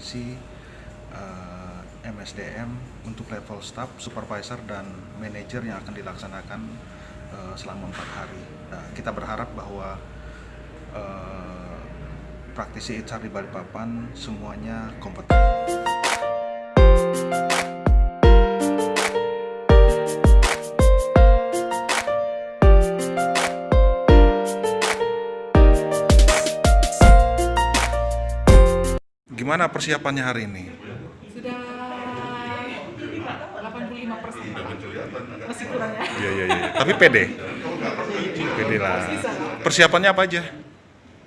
seleksi MSDM untuk level staff, supervisor, dan manajer yang akan dilaksanakan selama 4 hari. Nah, kita berharap bahwa praktisi HR di Balikpapan semuanya kompeten. Gimana persiapannya hari ini? Sudah 85%. Masih kurang ya? Iya. Tapi pede lah. Persiapannya apa aja?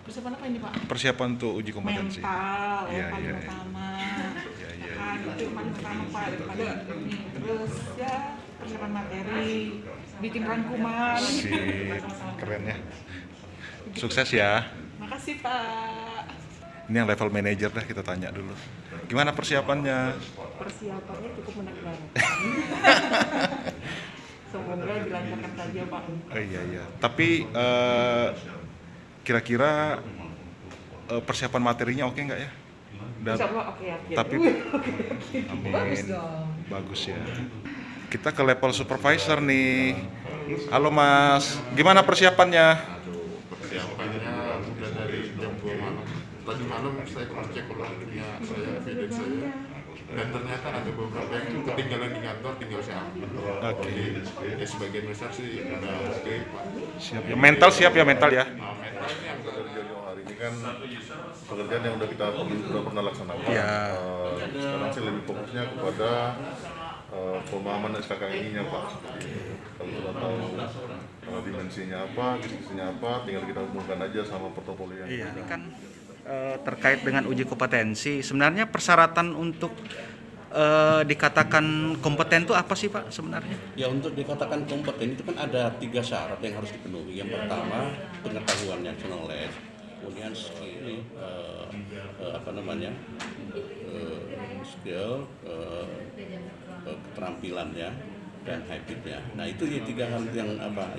Persiapan apa ini Pak? Persiapan untuk uji kompetensi. Mental, Iya, paling iya. utama. Iya. Kan itu paling utama Pak daripada ini. Terus ya persiapan materi, bikin rangkuman. Sip, keren ya. Sukses ya. Makasih Pak. Ini yang level manager dah, kita tanya dulu. Gimana persiapannya? Persiapannya cukup menegangkan. Semoga dilancarkan saja Pak. Oh, iya. Tapi kira-kira persiapan materinya oke nggak ya? Insya Allah oke. Tapi amin. Bagus dong. Bagus ya. Kita ke level supervisor nih. Halo Mas, gimana persiapannya? Persiapannya udah dari jam 2 malam. Tadi malam saya cross-check ulang saya evidence saya, dan ternyata ada beberapa yang ketinggalan di kantor, tinggal saya ambil. Oke. Ya sebagian besar sih udah oke Pak. Siap ya, mental siap ya, mental ya. Nah, mental ini yang Pekerjaan yang hari ini kan pekerjaan yang udah kita pernah laksanakan. Iya. Sekarang sih lebih fokusnya kepada pemahaman SKKNI-nya Pak. Kalau sudah tahu dimensinya apa, diskusinya apa, tinggal kita hubungkan aja sama portofolio yang Iya, ada. ini kan terkait dengan uji kompetensi. Sebenarnya persyaratan untuk dikatakan kompeten itu apa sih Pak sebenarnya? Ya, untuk dikatakan kompeten itu kan ada 3 syarat yang harus dipenuhi. Yang pertama pengetahuannya, knowledge, kemudian skill, keterampilan ya, dan habitnya. Nah itu ya 3 hal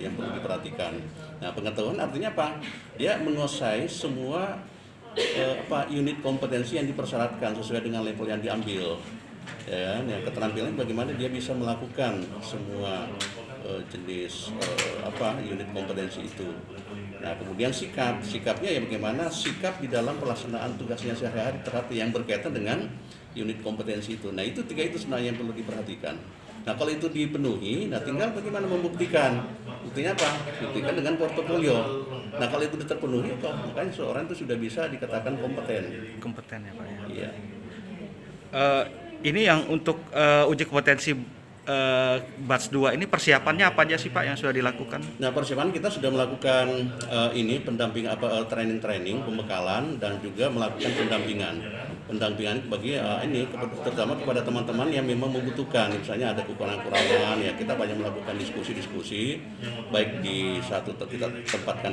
yang perlu diperhatikan. Nah pengetahuan artinya apa? Dia menguasai semua unit kompetensi yang dipersyaratkan sesuai dengan level yang diambil. Ya, yang keterampilan bagaimana dia bisa melakukan semua jenis unit kompetensi itu. Nah kemudian sikapnya ya bagaimana sikap di dalam pelaksanaan tugasnya sehari-hari terhadap yang berkaitan dengan unit kompetensi itu. Nah itu 3 itu sebenarnya yang perlu diperhatikan. Nah kalau itu dipenuhi, nah tinggal bagaimana membuktikan. Buktinya apa? Buktikan dengan portofolio. Nah kalau itu terpenuhi, makanya seorang itu sudah bisa dikatakan kompeten. Kompeten ya Pak ya. Iya. Ini yang untuk uji kompetensi batch 2 ini persiapannya apa aja sih Pak yang sudah dilakukan? Nah persiapan kita sudah melakukan training, pembekalan, dan juga melakukan pendampingan bagi terutama kepada teman-teman yang memang membutuhkan. Misalnya ada kekurangan-kekurangan, ya kita banyak melakukan diskusi baik kita tempatkan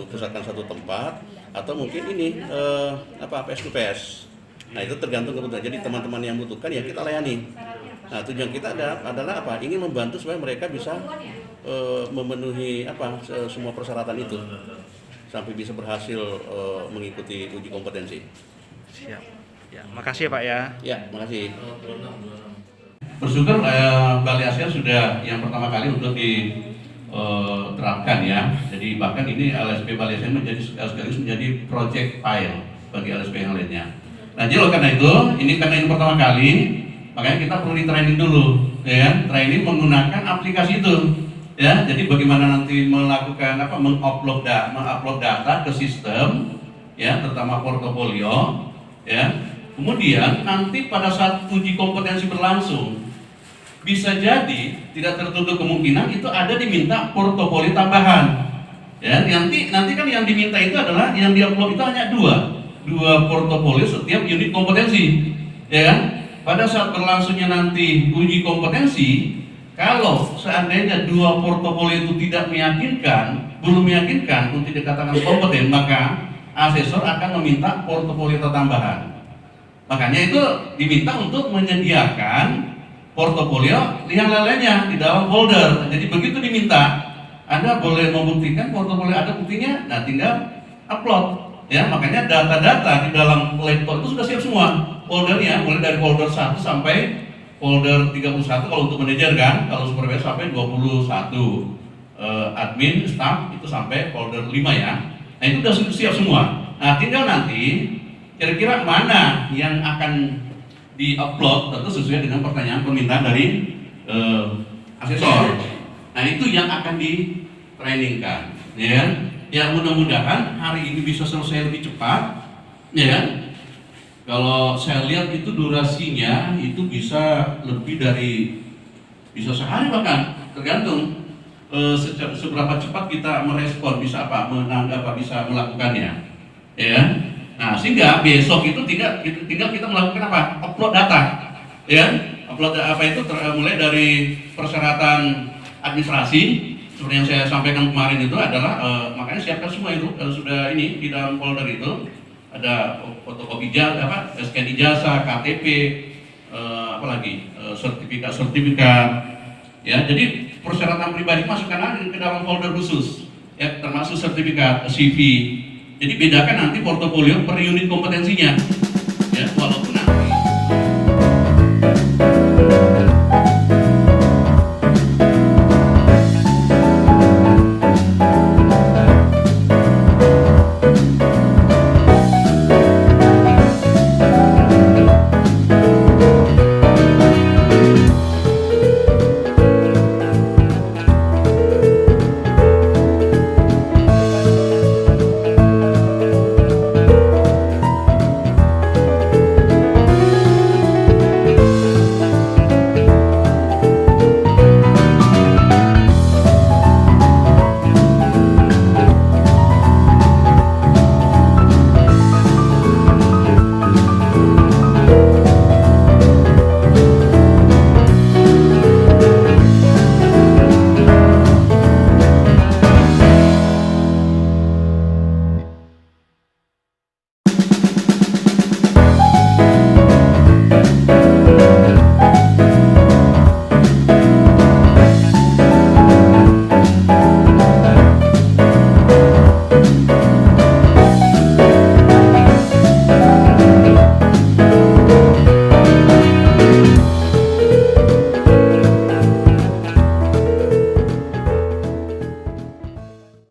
pusatkan satu tempat, atau mungkin PS to PS. Nah itu tergantung kebutuhan. Jadi teman-teman yang membutuhkan ya kita layani. Nah tujuan kita adalah apa? Ingin membantu supaya mereka bisa memenuhi semua persyaratan itu sampai bisa berhasil mengikuti uji kompetensi. Siap. Ya, makasih ya Pak ya. Ya, makasih. Bersyukur Bali Asia sudah yang pertama kali untuk diterapkan ya. Jadi bahkan ini LSP Bali Asia sekaligus menjadi project file bagi LSP yang lainnya. Nah, jadi karena ini pertama kali, makanya kita perlu di training dulu, ya. Training menggunakan aplikasi itu, ya. Jadi bagaimana nanti melakukan mengupload data ke sistem, ya, terutama portofolio, ya. Kemudian nanti pada saat uji kompetensi berlangsung, bisa jadi tidak tertutup kemungkinan itu ada diminta portofolio tambahan. Ya, nanti kan yang diminta itu adalah yang diupload itu hanya dua portofolio setiap unit kompetensi, ya kan? Pada saat berlangsungnya nanti uji kompetensi, kalau seandainya 2 portofolio itu belum meyakinkan untuk dikatakan kompeten, maka asesor akan meminta portofolio tambahan. Makanya itu diminta untuk menyediakan portofolio yang lainnya di dalam folder. Jadi begitu diminta, Anda boleh membuktikan portofolio ada buktinya, nah tinggal upload. Ya, makanya data-data di dalam laptop itu sudah siap semua. foldernya mulai dari folder 1 sampai folder 31 kalau untuk manajer kan, kalau supervisor sampai 21, admin, staff itu sampai folder 5 ya. Nah itu sudah siap semua. Nah tinggal nanti kira-kira mana yang akan di-upload tentu sesuai dengan pertanyaan permintaan dari asesor. Nah itu yang akan di-trainingkan, ya. Ya mudah-mudahan hari ini bisa selesai lebih cepat, ya. Kalau saya lihat itu durasinya itu bisa lebih dari bisa sehari bahkan tergantung seberapa cepat kita merespon bisa bisa melakukannya, ya. Nah sehingga besok itu tinggal kita melakukan apa? Upload data, ya. Upload apa itu mulai dari persyaratan administrasi seperti yang saya sampaikan kemarin itu adalah makanya siapkan semua itu sudah ini di dalam folder itu. Ada fotokopi ijazah, scan ijazah, KTP, apalagi sertifikat, ya. Jadi persyaratan pribadi masukkan aja ke dalam folder khusus, ya, termasuk sertifikat, CV. Jadi bedakan nanti portofolio per unit kompetensinya, ya. Walaupun